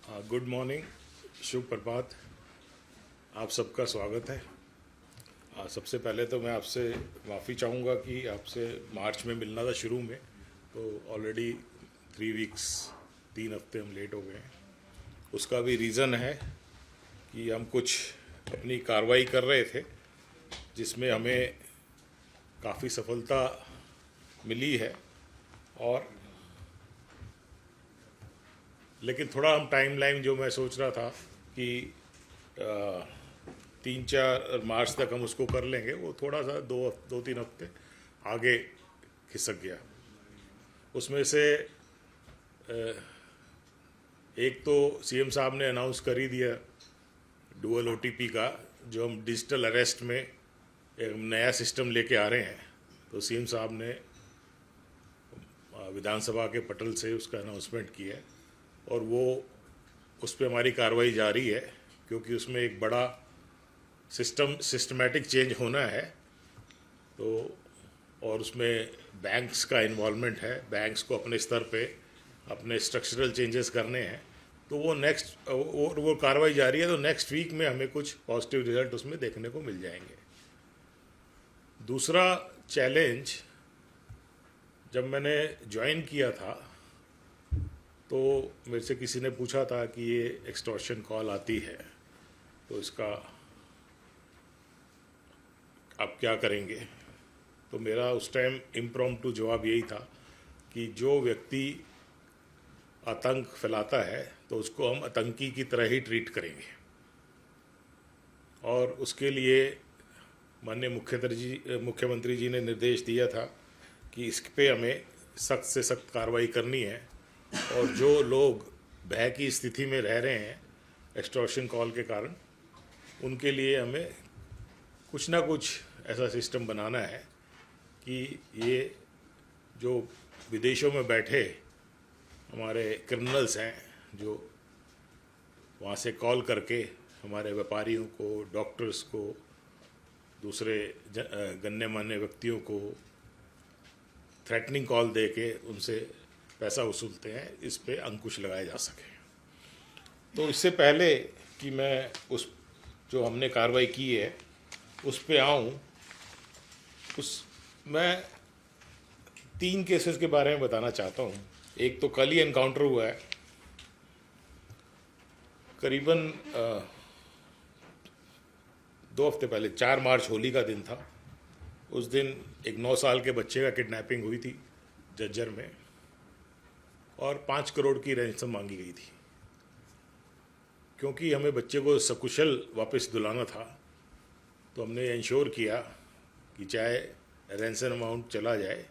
Good morning, शुभ प्रभात। आप सबका स्वागत है। सबसे पहले तो मैं आपसे माफ़ी चाहूँगा कि आपसे मार्च में मिलना था शुरू में, तो ऑलरेडी 3 वीक्स 3 हफ्ते हम लेट हो गए हैं। उसका भी रीज़न है कि हम कुछ अपनी कार्रवाई कर रहे थे जिसमें हमें काफ़ी सफलता मिली है, और लेकिन थोड़ा हम टाइमलाइन जो मैं सोच रहा था कि 3-4 मार्च तक हम उसको कर लेंगे, वो थोड़ा सा 2-3 हफ्ते आगे खिसक गया। उसमें से एक तो सीएम साहब ने अनाउंस कर ही दिया डुअल ओटीपी का, जो हम डिजिटल अरेस्ट में एक नया सिस्टम लेके आ रहे हैं। तो सीएम साहब ने विधानसभा के पटल से उसका अनाउंसमेंट किया है, और वो उस पर हमारी कार्रवाई जारी है, क्योंकि उसमें एक बड़ा सिस्टमैटिक चेंज होना है। तो और उसमें बैंक्स का इन्वॉल्वमेंट है, बैंक्स को अपने स्तर पे अपने स्ट्रक्चरल चेंजेस करने हैं। तो वो कार्रवाई जारी है। तो नेक्स्ट वीक में हमें कुछ पॉजिटिव रिजल्ट उसमें देखने को मिल जाएंगे। दूसरा चैलेंज, जब मैंने ज्वाइन किया था तो मेरे से किसी ने पूछा था कि ये एक्सटॉर्शन कॉल आती है तो इसका आप क्या करेंगे। तो मेरा उस टाइम इम्प्रॉम्प्टू जवाब यही था कि जो व्यक्ति आतंक फैलाता है तो उसको हम आतंकी की तरह ही ट्रीट करेंगे, और उसके लिए माननीय मुख्यमंत्री जी ने निर्देश दिया था कि इस पे हमें सख्त से सख्त कार्रवाई करनी है, और जो लोग भय की स्थिति में रह रहे हैं एक्सटॉर्शन कॉल के कारण, उनके लिए हमें कुछ ना कुछ ऐसा सिस्टम बनाना है कि ये जो विदेशों में बैठे हमारे क्रिमिनल्स हैं, जो वहाँ से कॉल करके हमारे व्यापारियों को, डॉक्टर्स को, दूसरे गण्यमान्य व्यक्तियों को थ्रेटनिंग कॉल दे के उनसे पैसा वसूलते हैं, इस पे अंकुश लगाया जा सके। तो इससे पहले कि मैं उस जो हमने कार्रवाई की है उस पे आऊँ, मैं 3 केसेस के बारे में बताना चाहता हूँ। एक तो कल ही एनकाउंटर हुआ है, करीबन 2 हफ्ते पहले, 4 मार्च होली का दिन था। उस दिन एक 9 साल के बच्चे का किडनैपिंग हुई थी झज्जर में, और 5 करोड़ की रैंसम मांगी गई थी। क्योंकि हमें बच्चे को सकुशल वापस दिलाना था, तो हमने इंश्योर किया कि चाहे रैंसम अमाउंट चला जाए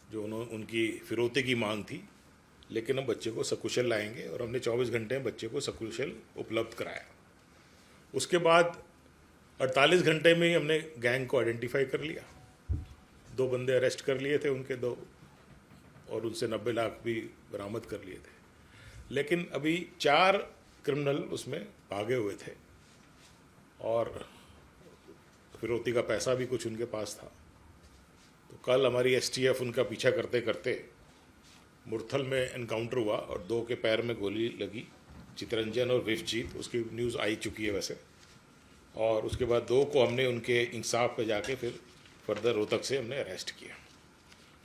जो उनकी फिरौती की मांग थी, लेकिन हम बच्चे को सकुशल लाएंगे, और हमने 24 घंटे में बच्चे को सकुशल उपलब्ध कराया। उसके बाद 48 घंटे में ही हमने गैंग को आइडेंटिफाई कर लिया। 2 बंदे अरेस्ट कर लिए थे उनके, 2, और उनसे 90 लाख भी बरामद कर लिए थे। लेकिन अभी 4 क्रिमिनल उसमें भागे हुए थे, और फिरौती का पैसा भी कुछ उनके पास था। तो कल हमारी एसटीएफ उनका पीछा करते करते मुरथल में एनकाउंटर हुआ, और 2 के पैर में गोली लगी, चितरंजन और विश्वजीत। उसकी न्यूज़ आई चुकी है वैसे। और उसके बाद 2 को हमने उनके इंसाफ पे जाके फिर फर्दर रोहतक से हमने अरेस्ट किया।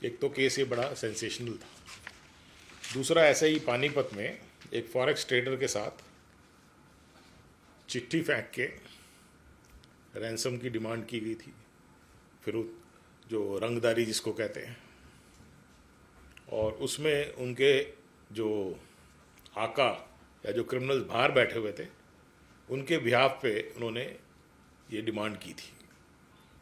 एक तो केस ये बड़ा सेंसेशनल था। दूसरा, ऐसे ही पानीपत में एक फॉरेक्स ट्रेडर के साथ चिट्ठी फेंक के रैंसम की डिमांड की गई थी, फिर जो रंगदारी जिसको कहते हैं। और उसमें उनके जो आका या जो क्रिमिनल्स बाहर बैठे हुए थे, उनके बिहाफ पे उन्होंने ये डिमांड की थी।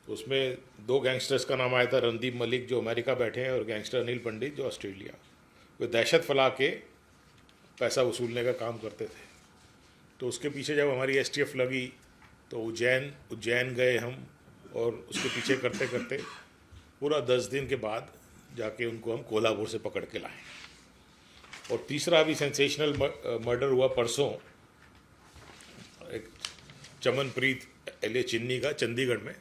तो उसमें 2 गैंगस्टर्स का नाम आया था, रणदीप मलिक जो अमेरिका बैठे हैं, और गैंगस्टर अनिल पंडित जो ऑस्ट्रेलिया। वे दहशत फैला के पैसा वसूलने का काम करते थे। तो उसके पीछे जब हमारी एसटीएफ लगी तो उज्जैन गए हम, और उसके पीछे करते करते पूरा 10 दिन के बाद जाके उनको हम कोल्हापुर से पकड़ के लाए। और तीसरा अभी सेंसेशनल मर्डर हुआ परसों, एक चमनप्रीत एलिया चिन्नी का, चंडीगढ़ में।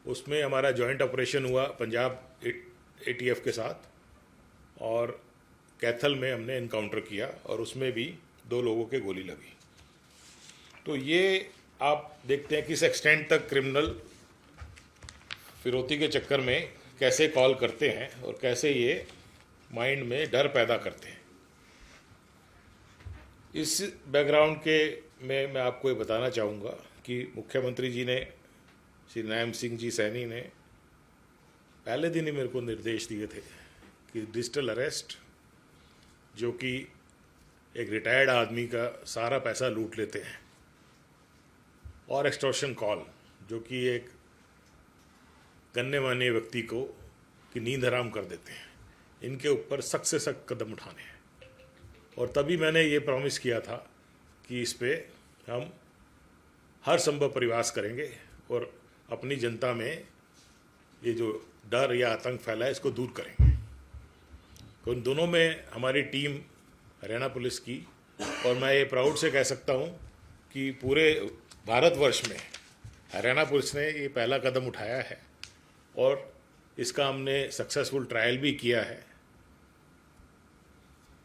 उसमें हमारा जॉइंट ऑपरेशन हुआ पंजाब एटीएफ के साथ, और कैथल में हमने इनकाउंटर किया और उसमें भी 2 लोगों के गोली लगी। तो ये आप देखते हैं किस एक्सटेंट तक क्रिमिनल फिरौती के चक्कर में कैसे कॉल करते हैं और कैसे ये माइंड में डर पैदा करते हैं। इस बैकग्राउंड के में मैं आपको ये बताना चाहूँगा कि मुख्यमंत्री जी ने, श्री नैम सिंह जी सैनी ने पहले दिन ही मेरे को निर्देश दिए थे कि डिजिटल अरेस्ट, जो कि एक रिटायर्ड आदमी का सारा पैसा लूट लेते हैं, और एक्सटॉर्शन कॉल, जो कि एक गण्य मान्य व्यक्ति को की नींद हराम कर देते हैं, इनके ऊपर सख्त से सख्त कदम उठाने हैं। और तभी मैंने ये प्रॉमिस किया था कि इस पे हम हर संभव प्रयास करेंगे और अपनी जनता में ये जो डर या आतंक फैला है इसको दूर करेंगे। तो उन दोनों में हमारी टीम हरियाणा पुलिस की, और मैं ये प्राउड से कह सकता हूँ कि पूरे भारतवर्ष में हरियाणा पुलिस ने ये पहला कदम उठाया है और इसका हमने सक्सेसफुल ट्रायल भी किया है।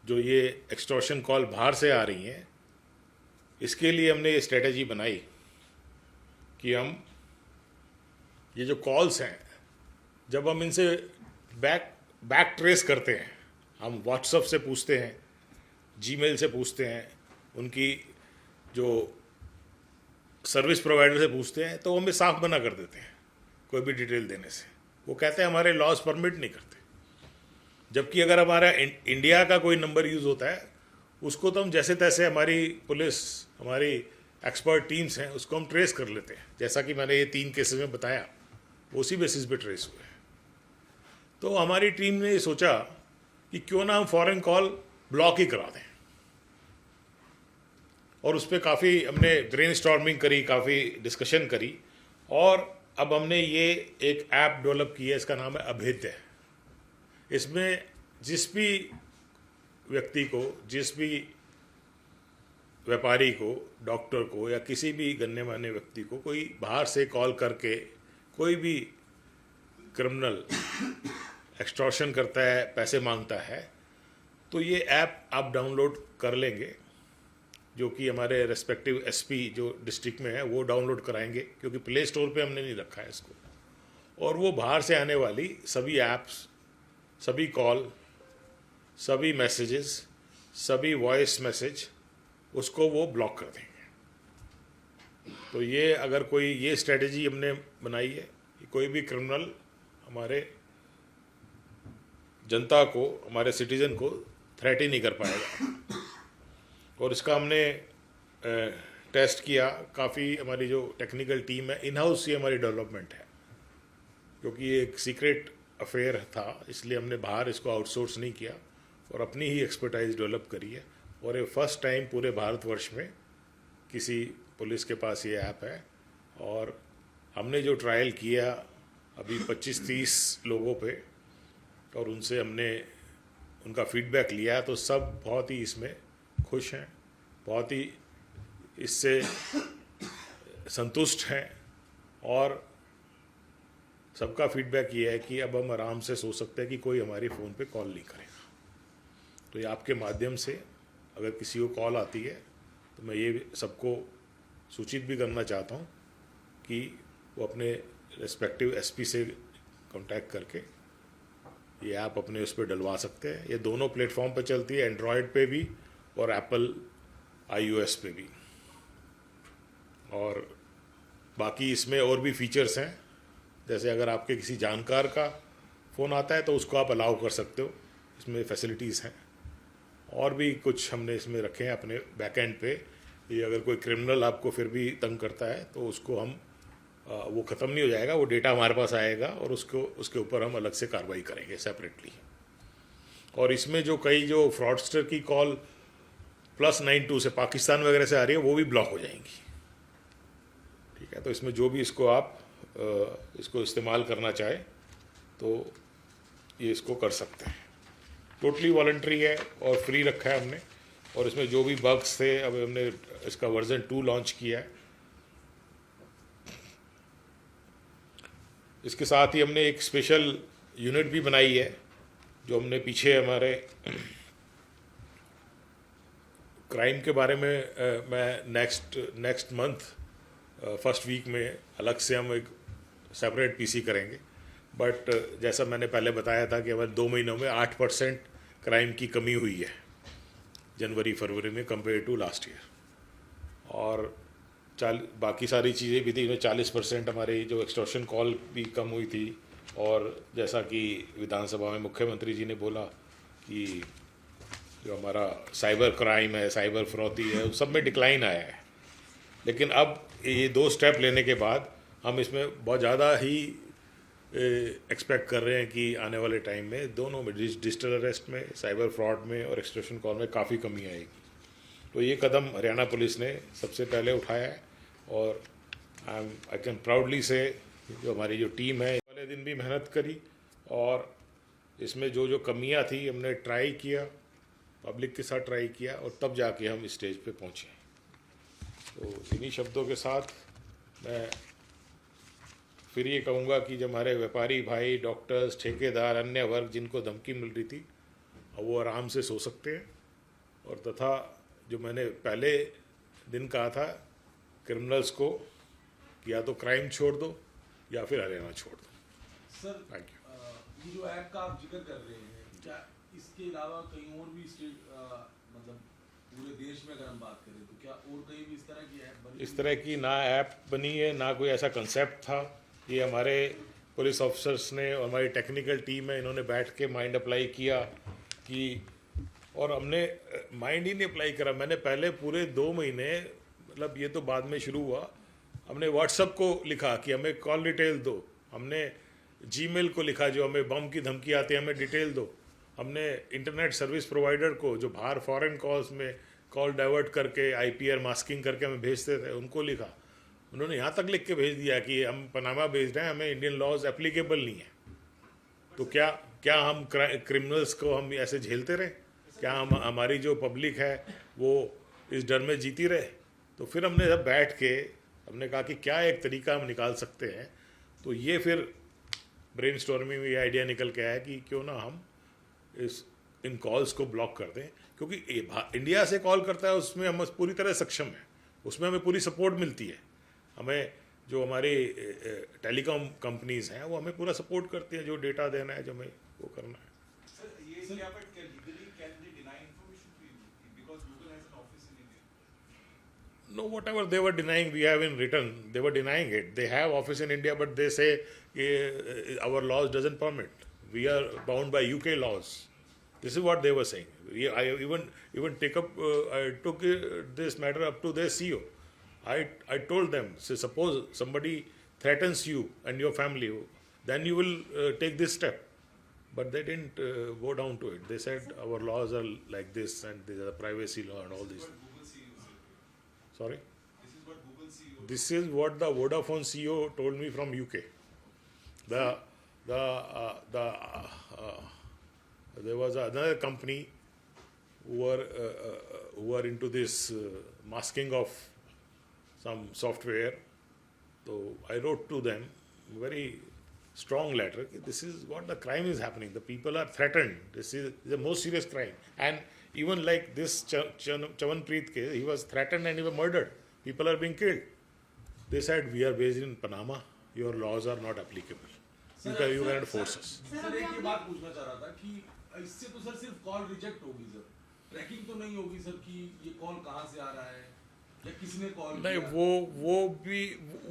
जो ये एक्सटॉर्शन कॉल बाहर से आ रही हैं, इसके लिए हमने ये स्ट्रेटजी बनाई कि हम ये जो कॉल्स हैं, जब हम इनसे बैक ट्रेस करते हैं, हम व्हाट्सएप से पूछते हैं, जीमेल से पूछते हैं, उनकी जो सर्विस प्रोवाइडर से पूछते हैं, तो वो हमें साफ मना कर देते हैं कोई भी डिटेल देने से। वो कहते हैं हमारे लॉज परमिट नहीं करते। जबकि अगर हमारा इंडिया का कोई नंबर यूज़ होता है, उसको तो हम जैसे तैसे, हमारी पुलिस, हमारी एक्सपर्ट टीम्स हैं, उसको हम ट्रेस कर लेते हैं। जैसा कि मैंने ये 3 केसेस में बताया, उसी बेसिस पे ट्रेस हुए। तो हमारी टीम ने ये सोचा कि क्यों ना हम फॉरेन कॉल ब्लॉक ही करा दें, और उस पर काफ़ी हमने ब्रेनस्टॉर्मिंग करी, काफ़ी डिस्कशन करी, और अब हमने ये एक ऐप डेवलप की है, इसका नाम है अभेद्य। इसमें जिस भी व्यक्ति को, जिस भी व्यापारी को, डॉक्टर को, या किसी भी गण्यमान्य व्यक्ति को कोई बाहर से कॉल करके कोई भी क्रिमिनल एक्सटॉर्शन करता है, पैसे मांगता है, तो ये ऐप आप डाउनलोड कर लेंगे, जो कि हमारे रेस्पेक्टिव एसपी जो डिस्ट्रिक्ट में है वो डाउनलोड कराएंगे, क्योंकि प्ले स्टोर पे हमने नहीं रखा है इसको। और वो बाहर से आने वाली सभी ऐप्स, सभी कॉल, सभी मैसेजेस, सभी वॉइस मैसेज, उसको वो ब्लॉक कर देंगे। तो ये अगर कोई, ये स्ट्रेटजी हमने बनाई है कि कोई भी क्रिमिनल हमारे जनता को, हमारे सिटीज़न को थ्रेट ही नहीं कर पाएगा। और इसका हमने टेस्ट किया। काफ़ी हमारी जो टेक्निकल टीम है, इन हाउस ही हमारी डेवलपमेंट है, क्योंकि ये एक सीक्रेट अफेयर था, इसलिए हमने बाहर इसको आउटसोर्स नहीं किया और अपनी ही एक्सपर्टाइज डेवलप करी है। और ये फर्स्ट टाइम पूरे भारतवर्ष में किसी पुलिस के पास ये ऐप है। और हमने जो ट्रायल किया अभी 25-30 लोगों पे, और उनसे हमने उनका फीडबैक लिया, तो सब बहुत ही इसमें खुश हैं, बहुत ही इससे संतुष्ट हैं, और सबका फीडबैक ये है कि अब हम आराम से सो सकते हैं कि कोई हमारी फ़ोन पे कॉल नहीं करेगा। तो ये आपके माध्यम से अगर किसी को कॉल आती है, तो मैं ये सबको सूचित भी करना चाहता हूँ कि वो अपने रेस्पेक्टिव एसपी से कांटेक्ट करके ये ऐप अपने उस पर डलवा सकते हैं। ये दोनों प्लेटफॉर्म पे चलती है, एंड्रॉयड पे भी और एप्पल iOS पे भी। और बाकी इसमें और भी फीचर्स हैं, जैसे अगर आपके किसी जानकार का फ़ोन आता है तो उसको आप अलाउ कर सकते हो, इसमें फैसिलिटीज़ हैं। और भी कुछ हमने इसमें रखे हैं अपने बैकएंड पे। ये अगर कोई क्रिमिनल आपको फिर भी तंग करता है तो उसको हम वो ख़त्म नहीं हो जाएगा, वो डेटा हमारे पास आएगा और उसके ऊपर हम अलग से कार्रवाई करेंगे सेपरेटली। और इसमें जो कई जो फ्रॉडस्टर की कॉल +92 से पाकिस्तान वगैरह से आ रही है, वो भी ब्लॉक हो जाएंगी। ठीक है, तो इसमें जो भी इसको आप इसको इस्तेमाल करना चाहे तो ये इसको कर सकते हैं। टोटली वॉलंटरी है और फ्री रखा है हमने। और इसमें जो भी बग्स थे, अब हमने इसका वर्जन 2 लॉन्च किया है। इसके साथ ही हमने एक स्पेशल यूनिट भी बनाई है, जो हमने पीछे हमारे क्राइम के बारे में मैं नेक्स्ट मंथ फर्स्ट वीक में अलग से हम एक सेपरेट पीसी करेंगे। बट जैसा मैंने पहले बताया था कि हमारे 2 महीनों में 8% क्राइम की कमी हुई है जनवरी फरवरी में कंपेयर टू लास्ट ईयर। और बाकी सारी चीज़ें भी थी, इसमें 40% हमारी जो एक्सटॉर्शन कॉल भी कम हुई थी। और जैसा कि विधानसभा में मुख्यमंत्री जी ने बोला कि जो हमारा साइबर क्राइम है, साइबर फिरौती है, उस सब में डिक्लाइन आया है। लेकिन अब ये 2 स्टेप लेने के बाद हम इसमें बहुत ज़्यादा ही एक्सपेक्ट कर रहे हैं कि आने वाले टाइम में दोनों में, डिजिटल अरेस्ट में, साइबर फ्रॉड में और एक्सटॉर्शन कॉल में काफ़ी कमी आएगी। तो ये कदम हरियाणा पुलिस ने सबसे पहले उठाया है। और आई कैन प्राउडली से जो हमारी जो टीम है वाले दिन भी मेहनत करी, और इसमें जो जो कमियां थी हमने ट्राई किया, पब्लिक के साथ ट्राई किया, और तब जाके हम इस स्टेज पे पहुँचे। तो इन्हीं शब्दों के साथ मैं फिर ये कहूँगा कि जब हमारे व्यापारी भाई, डॉक्टर्स, ठेकेदार, अन्य वर्ग जिनको धमकी मिल रही थी, अब वो आराम से सो सकते हैं। और तथा जो मैंने पहले दिन कहा था क्रिमिनल्स को, या तो क्राइम छोड़ दो या फिर हरियाणा छोड़ दो। Sir, thank you. ये जो ऐप का आप जिक्र कर रहे हैं, क्या इसके अलावा कहीं और भी स्टेट, मतलब पूरे देश में अगर हम बात करें तो क्या और कहीं भी इस तरह की ऐप बनी? इस तरह की ना ऐप बनी है, ना कोई ऐसा कंसेप्ट था। ये हमारे पुलिस ऑफिसर्स ने और हमारी टेक्निकल टीम है, इन्होंने बैठ के माइंड अप्लाई किया कि, और हमने माइंड ही नहीं अप्लाई करा। मैंने पहले पूरे 2 महीने, मतलब ये तो बाद में शुरू हुआ, हमने व्हाट्सएप को लिखा कि हमें कॉल डिटेल दो, हमने जीमेल को लिखा जो हमें बम की धमकी आती है हमें डिटेल दो, हमने इंटरनेट सर्विस प्रोवाइडर को जो बाहर फॉरेन कॉल्स में कॉल डाइवर्ट करके आईपीआर मास्किंग करके हमें भेजते थे उनको लिखा। उन्होंने यहाँ तक लिख के भेज दिया कि हम पनामा भेज रहे हैं, हमें इंडियन लॉज एप्लीकेबल नहीं है। तो क्या हम क्रिमिनल्स को हम ऐसे झेलते रहे? क्या हम, हमारी जो पब्लिक है वो इस डर में जीती रहे? तो फिर हमने जब बैठ के हमने कहा कि क्या एक तरीका हम निकाल सकते हैं। तो ये फिर ब्रेन स्टॉर्मिंग में ये आइडिया निकल के आया कि क्यों ना हम इन कॉल्स को ब्लॉक कर दें, क्योंकि इंडिया से कॉल करता है उसमें हम पूरी तरह सक्षम है, उसमें हमें पूरी सपोर्ट मिलती है। हमें जो हमारी टेलीकॉम कंपनीज हैं वो हमें पूरा सपोर्ट करती हैं, जो डेटा देना है, जो हमें वो करना है। No, whatever they were denying, we have in written. They were denying it. They have office in India, but they say our laws doesn't permit. We are bound by UK laws. This is what they were saying. I even I took this matter up to their CEO. I told them, say, suppose somebody threatens you and your family, then you will take this step. But they didn't go down to it. They said our laws are like this, and these are the privacy law and all these. Sorry? This is what Google CEO. This is what the Vodafone CEO told me from UK. There was another company who were into this masking of some software. So I wrote to them very strong letter. This is what the crime is happening. The people are threatened. This is the most serious crime. And even like this Chavanpreet case, he was threatened and he was murdered. People are being killed. They said, we are based in Panama. Your laws are not applicable. You cannot force us. Sir, एक ये बात पूछना चाह रहा था कि इससे तो सर सिर्फ कॉल रिजेक्ट होगी सर, ट्रैकिंग तो नहीं होगी सर कि ये कॉल कहाँ से आ रहा है या किसने कॉल किया? नहीं,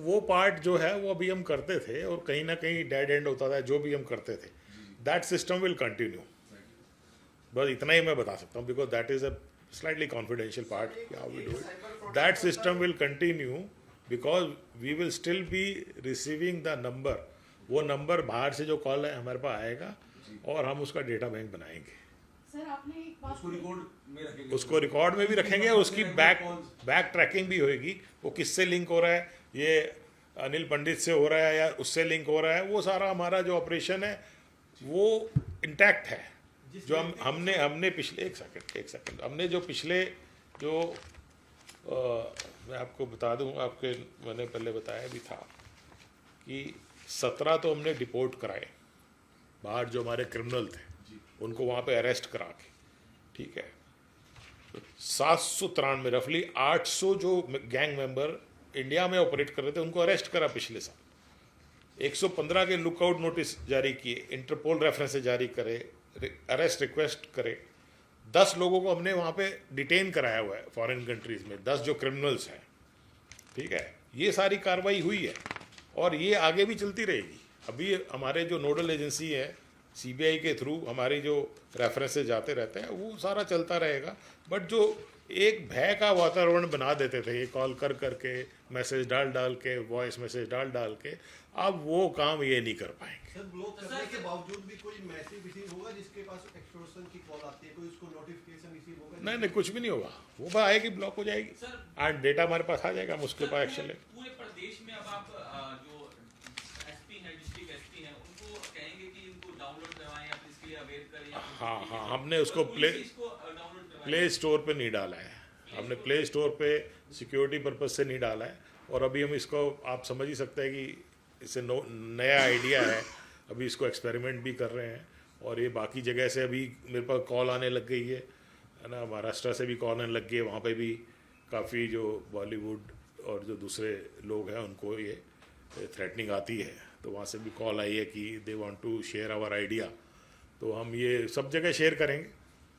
वो पार्ट जो है वो अभी हम करते थे, और कहीं ना कहीं डेड एंड होता था जो भी हम करते थे। That system will continue. बस इतना ही मैं बता सकता हूँ, because that is a slightly confidential part, how we do it. That system will continue because we will still be receiving the number. वो नंबर बाहर से जो कॉल है हमारे पास आएगा और हम उसका डेटा बैंक बनाएंगे। सर, आपने एक बात उसको रिकॉर्ड में भी रखेंगे, उसकी बैक ट्रैकिंग भी होएगी। वो किससे लिंक हो रहा है, ये अनिल पंडित से हो रहा है या उससे लिंक हो रहा है, वो सारा हमारा जो ऑपरेशन है वो इंटैक्ट है। जो हमने पिछले एक सेकंड हमने जो पिछले जो मैं आपको बता दूं, आपके मैंने पहले बताया भी था कि 17 तो हमने डिपोर्ट कराए बाहर, जो हमारे क्रिमिनल थे उनको वहाँ पे अरेस्ट करा के, ठीक है। 793 रफली 800 जो गैंग मेंबर इंडिया में ऑपरेट कर रहे थे उनको अरेस्ट करा पिछले साल। 115 के लुकआउट नोटिस जारी किए, इंटरपोल रेफरेंसेस जारी करे, अरेस्ट रिक्वेस्ट करे। 10 लोगों को हमने वहाँ पे डिटेन कराया हुआ है फॉरेन कंट्रीज में, 10 जो क्रिमिनल्स हैं। ठीक है, ये सारी कार्रवाई हुई है और ये आगे भी चलती रहेगी। अभी हमारे जो नोडल एजेंसी है सीबीआई के थ्रू हमारी जो रेफरेंसेस जाते रहते हैं वो सारा चलता रहेगा। बट जो एक भय का वातावरण बना देते थे, ये कॉल कर करके, मैसेज डाल डाल के, वॉइस मैसेज डाल डाल के, अब वो काम ये नहीं कर पाएंगे। सर ब्लॉक करने के बावजूद भी कोई मैसेज रिसीव होगा जिसके पास एक्सटॉर्शन की कॉल आती है, कोई उसको नोटिफिकेशन रिसीव होगा? नहीं नहीं, कुछ भी नहीं होगा, वो बात आएगी, ब्लॉक हो जाएगी एंड डेटा हमारे पास आ जाएगा, हम उसके पास एक्शन लेंगे। पूरे प्रदेश में अब आप जो एसपी हैं, डिस्ट्रिक्ट एसपी हैं, उनको कहेंगे कि इनको डाउनलोड करवाएं या फिर इसके लिए अवेयर करें? हाँ, हमने उसको प्ले स्टोर पे नहीं डाला है, हमने प्ले स्टोर पे सिक्योरिटी पर्पज से नहीं डाला है। और अभी हम इसको, आप समझ ही सकते हैं कि इससे नया आइडिया है, अभी इसको एक्सपेरिमेंट भी कर रहे हैं। और ये बाकी जगह से अभी मेरे पास कॉल आने लग गई है ना, महाराष्ट्र से भी कॉल आने लग गई है, वहाँ पे भी काफ़ी जो बॉलीवुड और जो दूसरे लोग हैं उनको ये थ्रेटनिंग आती है, तो वहाँ से भी कॉल आई है कि they want to share our idea. तो हम ये सब जगह शेयर करेंगे।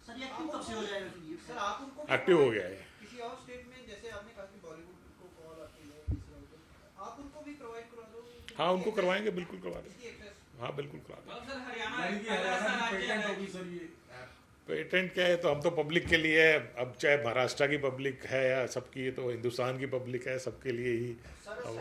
सर ये एक्टिव कब से हो जाएगा फिर ये? सर आप उनको एक्टिव हो गया है। किसी और स्टेट में, जैसे आपने कहा कि बॉलीवुड को कॉल आती है किसी और को, आप उनको भी प्रोवाइड करा दो? हाँ, उनको करवाएंगे, बिल्कुल करवा देंगे। इसकी एक्सेस हाँ, बिल्कुल करवा देंगे। मतलब सर हरियाणा यानी कि एक ऐसा हरियाणा की राज्य पेटेंट है होगी सर ये ऐप? पेटेंट क्या है, तो हम तो पब्लिक के लिए है, अब चाहे महाराष्ट्र की पब्लिक है या सबकी, तो हिंदुस्तान की पब्लिक है, सबके लिए ही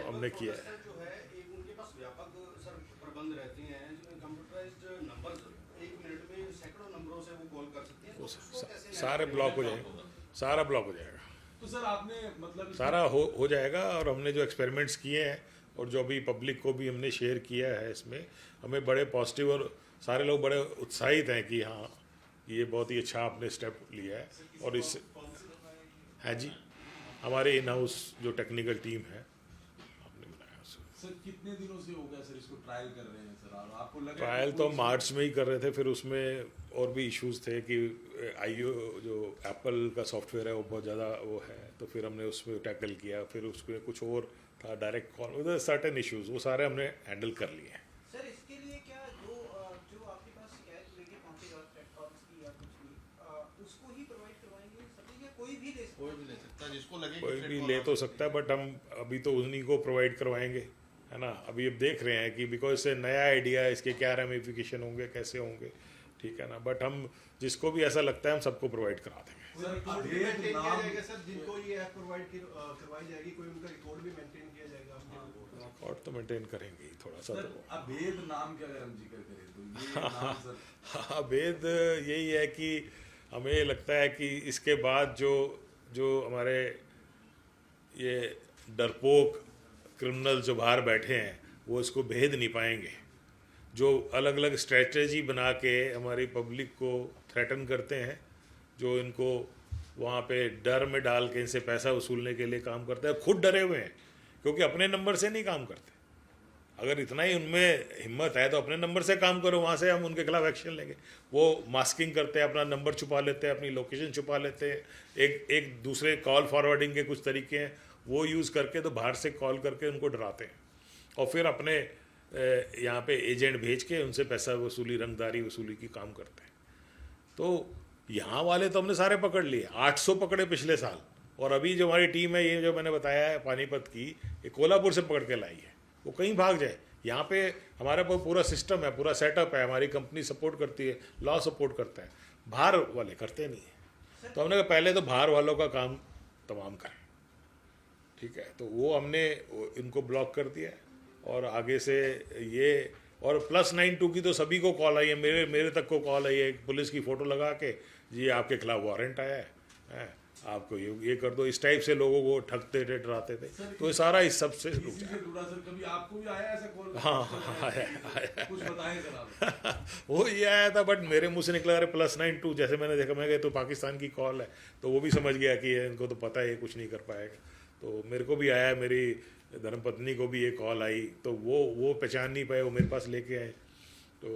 हमने किया है। जो है एक उनके पास व्यापक सर प्रबंध रहते हैं, कंप्यूटराइज्ड नंबर्स, 1 मिनट में सैकड़ों नंबरों से वो कॉल कर सकते हैं, तो उसको कैसे सारे ब्लॉक हो जाएंगे, सारा ब्लॉक हो जाएगा, तो सर आपने मतलब सारा हो जाएगा। और हमने जो एक्सपेरिमेंट्स किए हैं और जो अभी पब्लिक को भी हमने शेयर किया है, इसमें हमें बड़े पॉजिटिव और सारे लोग बड़े उत्साहित हैं कि हाँ, ये बहुत ही अच्छा आपने स्टेप लिया है। और इससे है जी, हमारे इन हाउस जो टेक्निकल टीम है आपने बनाया उसको। सर कितने दिनों से हो गया सर इसको ट्रायल कर रहे हैं सर? और आपको लगा ट्रायल तो मार्च में ही कर रहे थे, फिर उसमें और भी इश्यूज थे कि आईओ जो एप्पल का सॉफ्टवेयर है वो बहुत ज़्यादा वो है, तो फिर हमने उसमें टैकल किया। फिर उसमें कुछ और था, डायरेक्ट कॉल, उधर सर्टेन इश्यूज, वो सारे हमने हैंडल कर लिए हैं। सर इसके लिए क्या जो आपके पास शिकायत लेके पहुंचेगा प्लेटफॉर्म्स की या कुछ भी, उसको ही प्रोवाइड करवाएंगे सभी, या कोई भी ले सकता है? कोई भी ले सकता है, जिसको लगे कोई भी ले तो सकता है, बट हम अभी तो उन्हीं को प्रोवाइड करवाएंगे, है ना। अभी अब देख रहे हैं कि बिकॉज से नया आइडिया है, इसके क्या रेमिफिकेशन होंगे, कैसे होंगे, ठीक है ना। बट हम जिसको भी ऐसा लगता है हम सबको प्रोवाइड करा देंगे। सर रिकॉर्ड भी अभेद मेंटेन किया नाम जाएगा सर, जिनको ये ऐप प्रोवाइड करवाई जाएगी, कोई उनका रिकॉर्ड भी मेंटेन किया जाएगा अपने रिकॉर्ड? और तो मेंटेन करेंगे ही थोड़ा सा। सर तो अभेद नाम के अगर हम जिक्र करें तो ये नाम सर हाँ, भेद यही है कि हमें लगता है कि इसके बाद जो हमारे ये डरपोक क्रिमिनल जो बाहर बैठे हैं वो इसको भेद नहीं पाएंगे। जो अलग अलग स्ट्रेटजी बना के हमारी पब्लिक को थ्रेटन करते हैं, जो इनको वहाँ पे डर में डाल के इनसे पैसा वसूलने के लिए काम करते हैं, खुद डरे हुए हैं क्योंकि अपने नंबर से नहीं काम करते। अगर इतना ही उनमें हिम्मत है तो अपने नंबर से काम करो, वहाँ से हम उनके खिलाफ एक्शन लेंगे। वो मास्किंग करते हैं, अपना नंबर छुपा लेते हैं, अपनी लोकेशन छुपा लेते हैं, एक दूसरे कॉल फॉरवर्डिंग के कुछ तरीके हैं वो यूज़ करके, तो बाहर से कॉल करके उनको डराते हैं और फिर अपने यहाँ पे एजेंट भेज के उनसे पैसा वसूली, रंगदारी वसूली की काम करते हैं। तो यहाँ वाले तो हमने सारे पकड़ लिए, 800 पकड़े पिछले साल। और अभी जो हमारी टीम है, ये जो मैंने बताया है पानीपत की, ये कोल्हापुर से पकड़ के लाई है। वो कहीं भाग जाए, यहाँ पे हमारे पास पूरा सिस्टम है, पूरा सेटअप है, हमारी कंपनी सपोर्ट करती है, लॉ सपोर्ट करता है, बाहर वाले करते नहीं है। तो हमने कहा पहले तो बाहर वालों का काम तमाम करें, ठीक है। तो वो हमने इनको ब्लॉक कर दिया है। और आगे से ये, और +92 की तो सभी को कॉल आई है, मेरे तक को कॉल आई है, पुलिस की फ़ोटो लगा के, जी आपके खिलाफ वारंट आया है, आपको ये कर दो, इस टाइप से लोगों को ठगते थे, डराते थे। तो ये सारा इस सब से रुक इसी जाए। से जुड़ा सर, कभी आपको भी आया ऐसा कॉल? हाँ, आया। कुछ बताएं सर आप। वो ये आया था, बट मेरे मुंह से निकला अरे +92, जैसे मैंने देखा, मैं तो पाकिस्तान की कॉल है, तो वो भी समझ गया कि इनको तो पता है ये कुछ नहीं कर पाएगा। तो मेरे को भी आया, मेरी धर्मपत्नी को भी ये कॉल आई, तो वो पहचान नहीं पाए, वो मेरे पास लेके आए। तो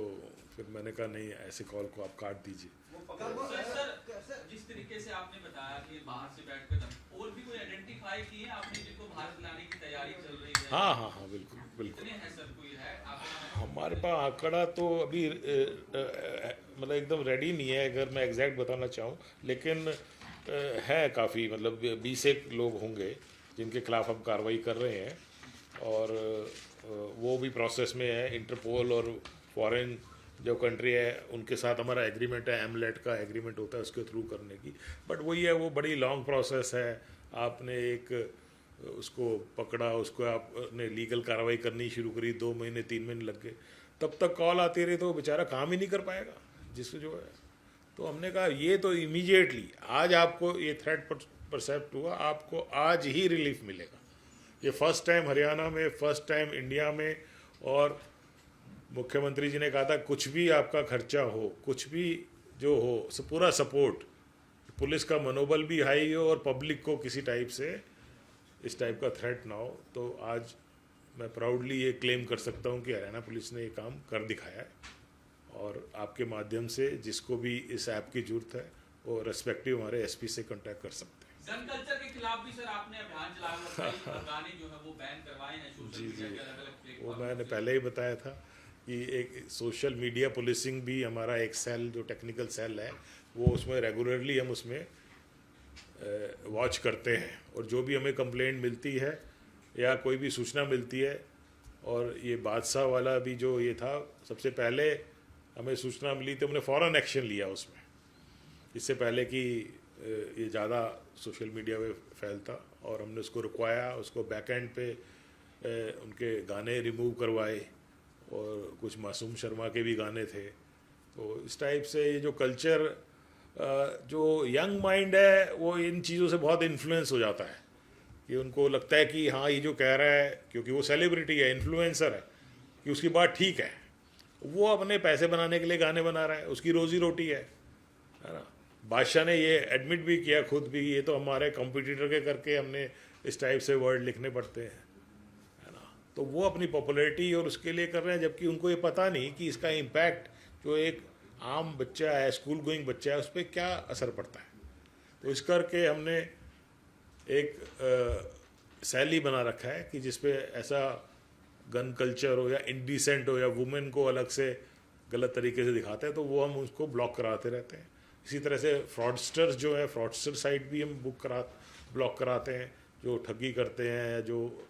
फिर मैंने कहा नहीं, ऐसे कॉल को आप काट दीजिए। वो पकड़ सर सर जिस तरीके से आपने बताया कि बाहर से बैठकर और भी कोई आइडेंटिफाई किए आपने जिनको भारत लाने की तैयारी चल रही है? हाँ हाँ हाँ, बिल्कुल बिल्कुल। कितने हैं सर, कोई है आपके? हमारे पास आंकड़ा तो अभी मतलब एकदम रेडी नहीं है अगर मैं एग्जैक्ट बताना चाहूँ, लेकिन है काफ़ी, मतलब 20 एक लोग होंगे जिनके खिलाफ हम कार्रवाई कर रहे हैं, और वो भी प्रोसेस में है। इंटरपोल और फॉरेन जो कंट्री है उनके साथ हमारा एग्रीमेंट है, एमलेट का एग्रीमेंट होता है उसके थ्रू करने की, बट वही है, वो बड़ी लॉन्ग प्रोसेस है। आपने एक उसको पकड़ा, उसको आपने लीगल कार्रवाई करनी शुरू करी, 2 महीने 3 महीने लग गए, तब तक कॉल आती रही तो वो बेचारा काम ही नहीं कर पाएगा जिसको जो है। तो हमने कहा ये तो इमीडिएटली आज आपको ये थ्रेट परसेप्ट हुआ, आपको आज ही रिलीफ मिलेगा। ये फर्स्ट टाइम हरियाणा में, फर्स्ट टाइम इंडिया में, और मुख्यमंत्री जी ने कहा था कुछ भी आपका खर्चा हो, कुछ भी जो हो, पूरा सपोर्ट, पुलिस का मनोबल भी हाई हो और पब्लिक को किसी टाइप से इस टाइप का थ्रेट ना हो। तो आज मैं प्राउडली ये क्लेम कर सकता हूँ कि हरियाणा पुलिस ने ये काम कर दिखाया है, और आपके माध्यम से जिसको भी इस ऐप की जरूरत है वो रेस्पेक्टिव हमारे एसपी से कांटेक्ट कर सकते हैं। गन कल्चर के खिलाफ भी सर आपने अभियान चलाया हुआ है, कई गाने जो है वो बैन करवाए हैं सोशल मीडिया के अलग-अलग प्लेटफॉर्म। वो मैंने पहले ही बताया था कि एक सोशल मीडिया पुलिसिंग भी हमारा एक सेल, जो टेक्निकल सेल है, वो उसमें रेगुलरली हम उसमें वॉच करते हैं, और जो भी हमें कंप्लेंट मिलती है या कोई भी सूचना मिलती है, और ये बादशाह वाला भी जो ये था, सबसे पहले हमें सूचना मिली तो हमने फ़ौरन एक्शन लिया उसमें, इससे पहले कि ये ज़्यादा सोशल मीडिया पे फैलता, और हमने उसको रुकवाया, उसको बैक एंड पे उनके गाने रिमूव करवाए, और कुछ मासूम शर्मा के भी गाने थे। तो इस टाइप से ये जो कल्चर, जो यंग माइंड है वो इन चीज़ों से बहुत इन्फ्लुएंस हो जाता है, कि उनको लगता है कि हाँ ये जो कह रहा है, क्योंकि वो सेलिब्रिटी है, इन्फ्लुएंसर है, कि उसकी बात ठीक है, वो अपने पैसे बनाने के लिए गाने बना रहा है, उसकी रोजी रोटी है ना। बादशाह ने ये एडमिट भी किया खुद भी, ये तो हमारे कॉम्पिटिटर के करके हमने इस टाइप से वर्ड लिखने पड़ते हैं, है ना। तो वो अपनी पॉपुलैरिटी और उसके लिए कर रहे हैं, जबकि उनको ये पता नहीं कि इसका इम्पैक्ट जो एक आम बच्चा है, स्कूल गोइंग बच्चा है, उस पर क्या असर पड़ता है। तो इस करके हमने एक सेल ही बना रखा है कि जिसपे ऐसा गन कल्चर हो या इंडिसेंट हो या वुमेन को अलग से गलत तरीके से दिखाते हैं, तो वो हम उसको ब्लॉक कराते रहते हैं। इसी तरह से फ्रॉडस्टर्स जो है, फ्रॉडस्टर साइट भी हम ब्लॉक कराते हैं, जो ठगी करते हैं या जो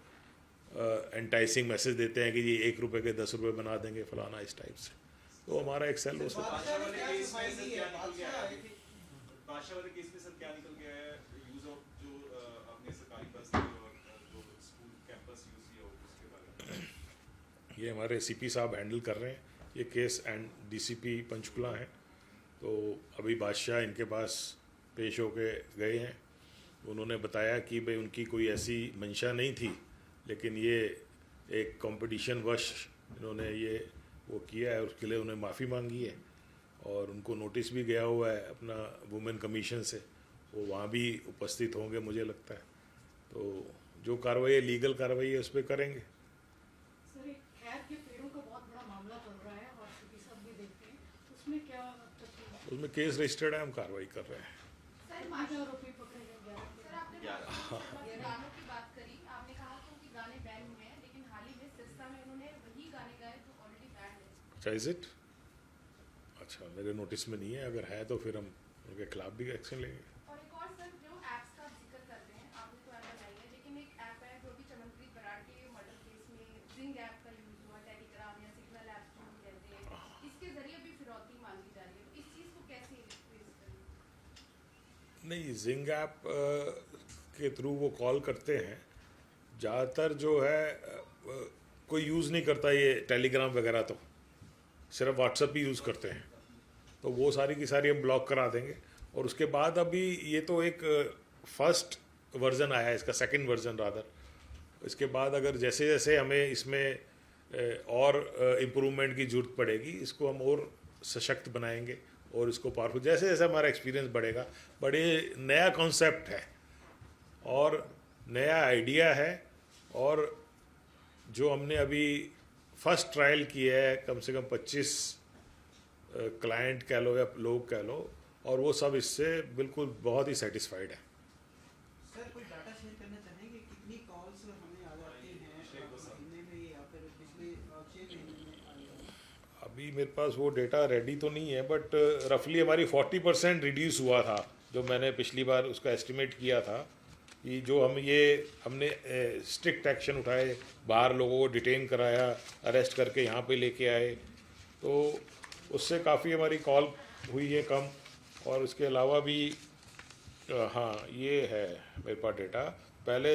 एंटाइसिंग मैसेज देते हैं कि जी 1 रुपये के 10 रुपये बना देंगे फलाना, इस टाइप से। तो हमारा एक सेल उसमें बादशाह वाले केस में सर क्या निकल गया है? यूज ऑफ जो अपने सरकारी बस थी और जो स्कूल कैंपस यूज किया उसके बारे में ये हमारे सीपी साहब हैंडल कर रहे हैं ये केस, एंड डीसीपी पंचकुला हैं। तो अभी बादशाह इनके पास पेश होके गए हैं, उन्होंने बताया कि भाई उनकी कोई ऐसी मंशा नहीं थी, लेकिन ये एक कंपटीशन वश इन्होंने ये वो किया है, उसके लिए उन्हें माफ़ी मांगी है, और उनको नोटिस भी गया हुआ है अपना वुमेन कमीशन से, वो वहाँ भी उपस्थित होंगे मुझे लगता है। तो जो कार्रवाई है, लीगल कार्रवाई है, उस पर करेंगे। सर, एक खैर के पेड़ों का बहुत बड़ा मामला चल रहा है और सीपी साहब भी देखते हैं, उसमें क्या उसमें केस रजिस्टर्ड है, हम कार्रवाई कर रहे हैं। सर, 5 आरोपी पकड़े गए। सर, आपने गानों की बात करी, आपने कहा तो कि गाने बैन हुए हैं, लेकिन हाल ही में सिरसा में इन्होंने वही गाने गाए जो ऑलरेडी बैन है। अच्छा, इज इट? अच्छा, मेरे नोटिस में नहीं है, अगर है तो फिर हम उनके खिलाफ भी एक्शन लेंगे। और एक और सर, जो ऐप्स का जिक्र करते हैं, आपने तो ऐप बनाई है, लेकिन एक ऐप है जो भी चमनप्रीत बराड़ के मर्डर केस में जिंग ऐप का यूज हुआ, टेलीग्राम या सिग्नल ऐप जो हम कहते हैं, इसके जरिए भी फिरौती मांगी जा रही है, तो इस चीज़ को कैसे फेस करें? नहीं, जिंग ऐप के थ्रू वो कॉल करते हैं, ज़्यादातर जो है कोई यूज़ नहीं करता ये टेलीग्राम वगैरह, तो सिर्फ व्हाट्सएप ही यूज़ करते हैं, तो वो सारी की सारी हम ब्लॉक करा देंगे। और उसके बाद अभी ये तो एक फर्स्ट वर्जन आया है, इसका सेकंड वर्जन रादर, इसके बाद अगर जैसे जैसे हमें इसमें और इम्प्रूवमेंट की ज़रूरत पड़ेगी, इसको हम और सशक्त बनाएंगे और इसको पावरफुल, जैसे जैसे हमारा एक्सपीरियंस बढ़ेगा। बड़े नया कॉन्सेप्ट है और नया आइडिया है, और जो हमने अभी फर्स्ट ट्रायल किया है, कम से कम 25 क्लाइंट कह लो या लोग कह लो, और वो सब इससे बिल्कुल बहुत ही सेटिस्फाइड है। सर कोई डाटा शेयर करना चाहेंगे कितनी कॉल्स हमें आ जाती हैं महीने में या फिर पिछले 6 महीने में आई हैं? अभी मेरे पास वो डेटा रेडी तो नहीं है, बट रफली हमारी 40% रिड्यूस हुआ था, जो मैंने पिछली बार उसका एस्टिमेट किया था कि जो हमने स्ट्रिक्ट एक्शन उठाए, बाहर लोगों को डिटेन कराया, अरेस्ट करके यहाँ पे लेके आए, तो उससे काफ़ी हमारी कॉल हुई है कम। और उसके अलावा भी हाँ ये है मेरे पास डेटा, पहले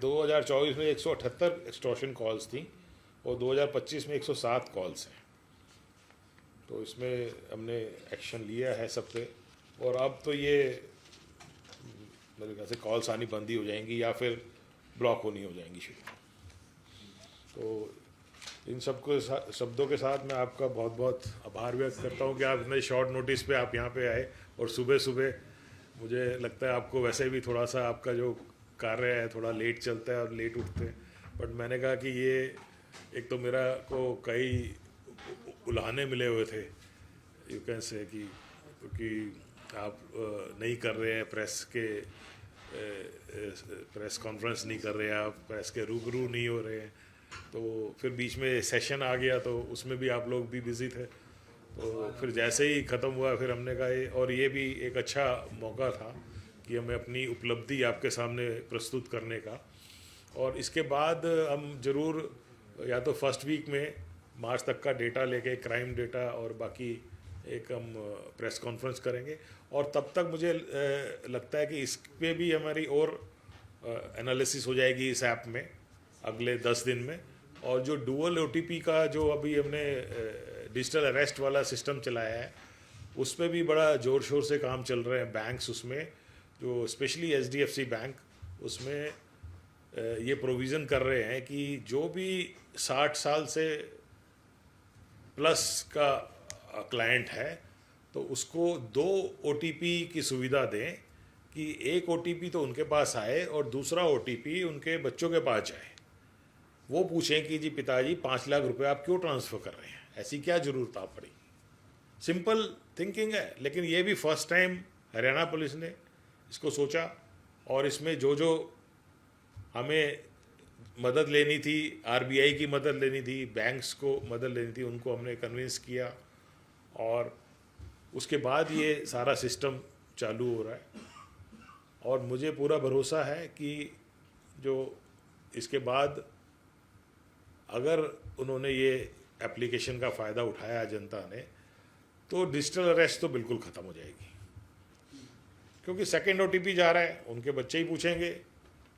2024 में 178 एक्सटॉर्शन कॉल्स थी और 2025 में 107 कॉल्स हैं। तो इसमें हमने एक्शन लिया है सब पे, और अब तो ये मेरे ख्याल से कॉल्स आनी बंद ही हो जाएंगी या फिर ब्लॉक होनी हो जाएंगी शुरू। तो इन सबको शब्दों के साथ मैं आपका बहुत बहुत आभार व्यक्त करता हूँ कि आप इतने शॉर्ट नोटिस पे आप यहाँ पे आए, और सुबह सुबह मुझे लगता है आपको वैसे भी थोड़ा सा आपका जो कार्य है थोड़ा लेट चलता है और लेट उठते हैं, बट मैंने कहा कि ये एक तो मेरा को कई उल्हाने मिले हुए थे, यू कैन से, कि क्योंकि आप नहीं कर रहे हैं प्रेस कॉन्फ्रेंस नहीं कर रहे हैं, आप प्रेस के रूबरू नहीं हो रहे हैं, तो फिर बीच में सेशन आ गया तो उसमें भी आप लोग भी बिज़ी थे, तो फिर जैसे ही ख़त्म हुआ फिर हमने कहा और ये भी एक अच्छा मौका था कि हमें अपनी उपलब्धि आपके सामने प्रस्तुत करने का। और इसके बाद हम ज़रूर या तो फर्स्ट वीक में मार्च तक का डेटा लेके, क्राइम डेटा और बाकी एक हम प्रेस कॉन्फ्रेंस करेंगे, और तब तक मुझे लगता है कि इस पे भी हमारी और एनालिसिस हो जाएगी इस ऐप में अगले 10 दिन में। और जो डुअल OTP का जो अभी हमने डिजिटल अरेस्ट वाला सिस्टम चलाया है, उस पर भी बड़ा ज़ोर शोर से काम चल रहे हैं बैंक्स उसमें, जो स्पेशली HDFC बैंक उसमें ये प्रोविज़न कर रहे हैं कि जो भी 60 साल से प्लस का क्लाइंट है तो उसको 2 OTP की सुविधा दें, कि एक OTP तो उनके पास आए और दूसरा OTP उनके बच्चों के पास जाए, वो पूछें कि जी पिताजी 5 लाख रुपए आप क्यों ट्रांसफ़र कर रहे हैं, ऐसी क्या ज़रूरत आप पड़ी। सिंपल थिंकिंग है, लेकिन ये भी फर्स्ट टाइम हरियाणा पुलिस ने इसको सोचा, और इसमें जो जो हमें मदद लेनी थी, RBI की मदद लेनी थी, बैंक्स को मदद लेनी थी, उनको हमने कन्विंस किया, और उसके बाद ये सारा सिस्टम चालू हो रहा है। और मुझे पूरा भरोसा है कि जो इसके बाद अगर उन्होंने ये एप्लीकेशन का फ़ायदा उठाया जनता ने, तो डिजिटल अरेस्ट तो बिल्कुल ख़त्म हो जाएगी, क्योंकि सेकंड OTP जा रहा है, उनके बच्चे ही पूछेंगे,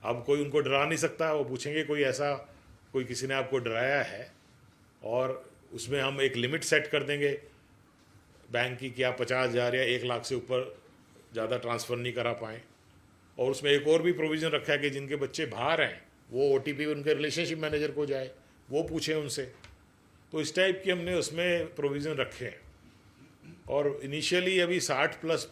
अब कोई उनको डरा नहीं सकता, वो पूछेंगे कोई किसी ने आपको डराया है, और उसमें हम एक लिमिट सेट कर देंगे बैंक की कि आप 50,000 या 1 लाख से ऊपर ज़्यादा ट्रांसफ़र नहीं करा पाएँ। और उसमें एक और भी प्रोविज़न रखा है कि जिनके बच्चे बाहर हैं वो OTP उनके रिलेशनशिप मैनेजर को जाए, वो पूछें उनसे। तो इस टाइप की हमने उसमें प्रोविज़न रखे हैं। और इनिशियली अभी 60+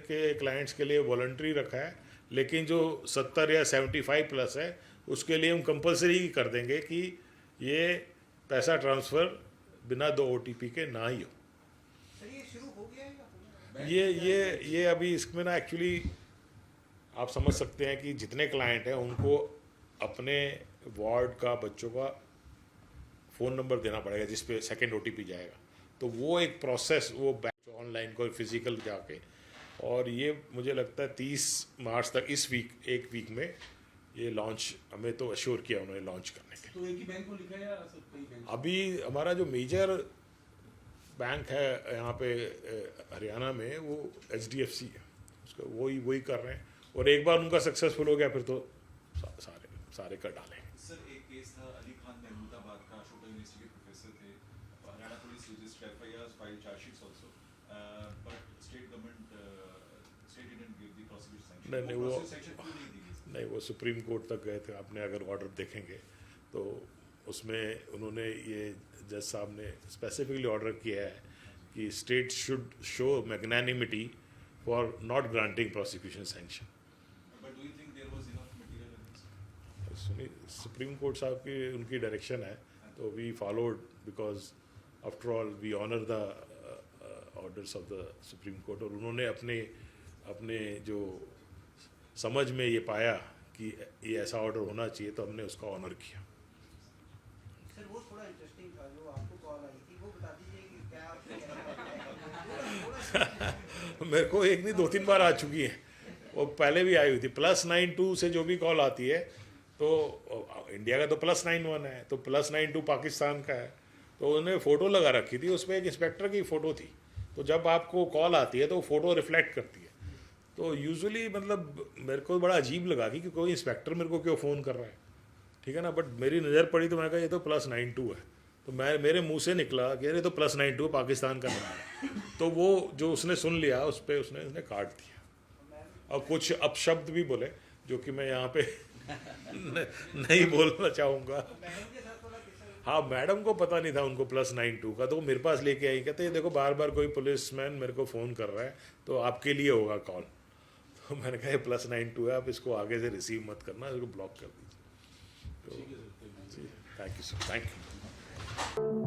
के क्लाइंट्स के लिए वॉलंटरी रखा है, लेकिन जो 70 या 75+ है उसके लिए हम कंपलसरी कर देंगे कि ये पैसा ट्रांसफ़र बिना 2 OTP के ना ही हो। सर ये शुरू हो गया है या ये अभी इसमें ना एक्चुअली आप समझ सकते हैं कि जितने क्लाइंट हैं उनको अपने वार्ड का बच्चों का फ़ोन नंबर देना पड़ेगा जिस पे सेकंड OTP जाएगा, तो वो एक प्रोसेस, वो बैंक ऑनलाइन को फिज़िकल जाके, और ये मुझे लगता है 30 मार्च तक, एक वीक में ये लॉन्च, हमें तो अश्योर किया उन्होंने लॉन्च करने के। तो एक ही बैंक को लिखा है या सब कई बैंक? अभी हमारा जो मेजर बैंक है यहाँ पे हरियाणा में वो HDFC है, उसका वही कर रहे हैं, और एक बार उनका सक्सेसफुल हो गया फिर तो सारे कर डालेंगे। सर एक केस था अली खान महमूदाबाद का, शोटा यूनिवर्सिटी के प्रोफेसर थे, Haryana police registered FIRs, file chargesheets also, but state didn't give the prosecution sanction. नहीं, वो सैंक्शन क्यों नहीं दी गई? नहीं, वो सुप्रीम कोर्ट तक गए थे, आपने अगर ऑर्डर देखेंगे तो उसमें उन्होंने ये जज साहब ने स्पेसिफिकली ऑर्डर किया है कि state should show magnanimity for not granting prosecution sanction. But do you think there was enough material evidence? सुनिए, सुप्रीम कोर्ट साहब की उनकी डायरेक्शन है, तो we followed, because after all we honour the orders of the Supreme Court, और उन्होंने अपने जो समझ में ये पाया कि ये ऐसा ऑर्डर होना चाहिए, तो हमने उसका ऑनर किया। सर वो थोड़ा इंटरेस्टिंग था जो आपको कॉल आई थी, वो बता दीजिए कि क्या आपने मेरे को एक नहीं 2-3 बार आ चुकी है, वो पहले भी आई हुई थी। +92 से जो भी कॉल आती है, तो इंडिया का तो +91 है, तो +92 पाकिस्तान का है, तो उन्होंने फ़ोटो लगा रखी थी, उस पर एक इंस्पेक्टर की फ़ोटो थी। तो जब आपको कॉल आती है तो फ़ोटो रिफ्लेक्ट करती है। तो यूजुअली मतलब मेरे को बड़ा अजीब लगा कि कोई इंस्पेक्टर मेरे को क्यों फ़ोन कर रहा है, ठीक है ना। बट मेरी नज़र पड़ी तो मैंने कहा ये तो +92 है, तो मेरे मुंह से निकला कि अरे तो +92 पाकिस्तान का नंबर है। तो वो जो उसने सुन लिया, उस पर उसने काट दिया और कुछ अपशब्द भी बोले, जो कि मैं यहाँ पे नहीं बोलना चाहूँगा। हाँ, मैडम को पता नहीं था उनको +92 का, तो वो मेरे पास लेके आई, कहते देखो बार बार कोई पुलिसमैन मेरे को फ़ोन कर रहा है, तो आपके लिए होगा कॉल। तो मैंने कहा ये +92 है, आप इसको आगे से रिसीव मत करना, इसको ब्लॉक कर दीजिए। तो thank you sir, thank you.